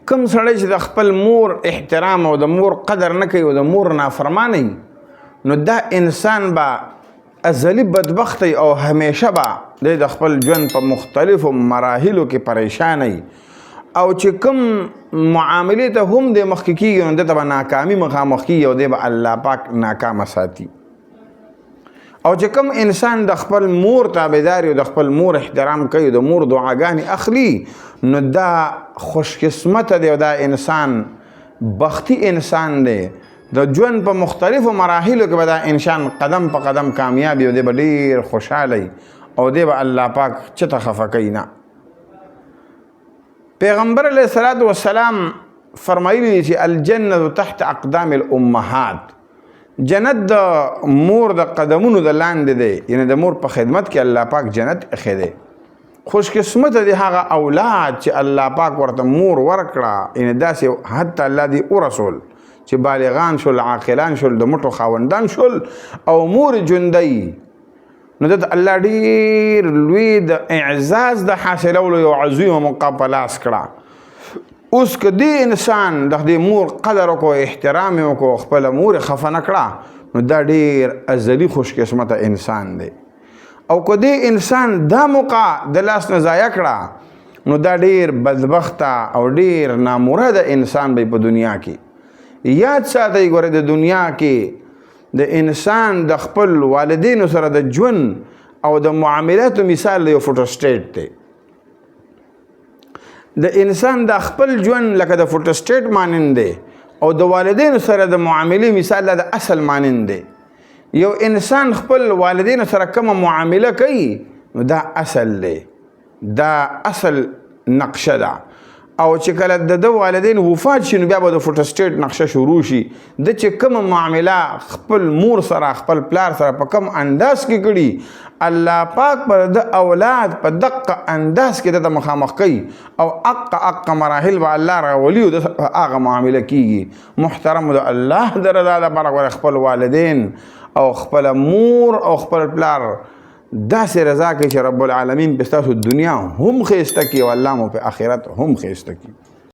کم سړی چې د خپل مور احترام او د مور قدر نه کوي او د مور نافرمانی نو دا انسان به ازلی بدبختی او همیشه به د خپل ژوند په مختلفو مراحلو کې پریشانی او چې کوم معاملې ته هم د مخکې کېږي نو دته به ناکامي مخامخ کېږي او دی به الله پاک ناکامه ساتي. او چې کوم انسان د خپل مور تابعداري او د خپل مور احترام کوي د مور دعاګانې اخلي نو دا خوش قسمته دی او دا انسان بختی انسان دی. د ژوند په مختلفو مراحلو کې به دا انسان قدم په قدم کامیابي او دی به ډېر خوشحالی او دی به الله پاک چته خفه کوي نه. پیغمبر علیه الصلاة والسلام فرمایلی دی چې الجنة تحت اقدام الامهات، جنت د مور د قدمونو د لاندې دی، یعنی د مور په خدمت کې الله پاک جنت ایښی دی. خوش قسمت دی هغه اولاد چې الله پاک ورته مور ورکړه، یعنی داسې حتی الله دی ورسول چې بالغان شول، عاقلان شول، د مټو خاوندان شول او مور ژوندی نو دته الله ډېر لوی د اعزاز د حاصلولو یو عظیمه موقع په لاس کړه. اوس که دې انسان د دې مور قدر وکړو، احترام یې وکړو، خپله مور خفه نه کړه نو دا ډېر ازلي خوش قسمته انسان دی. او که دې انسان دا موقع د لاس نه ضایع کړه نو دا ډېر بدبخته او ډېر نامراده انسان به په دنیا کې. یاد ساتئ ګوره د دنیا کې د انسان د خپل والدینو سره د ژوند او د معاملاتو مثال یو فوټوسټیټ دی. د انسان د خپل ژوند لکه د فوټوسټیټ مانند دی او د والدینو سره د معاملې مثال د اصل مانند دی. یو انسان خپل والدینو سره کومه معامله کوي نو دا اصل دی، دا اصل نقشه ده. او چې کله د والدین وفات شي نو بیا به د فوټوسټیټ نقشه شروع شي. د چې کومه معامله خپل مور سره خپل پلار سره په کوم انداز کې کړي الله پاک پر د اولاد په دقه انداز کې د مخامخ کوي او اق مراحل به الله راولي او د هغه معامله کیږي. محترم د الله د رضا لپاره خپل والدین او خپل مور او خپل پلار داسې رضا کوي چې رب العالمین په ستاسو دنیا هم ښایسته کړي او الله مو په آخرت هم ښایسته کړي.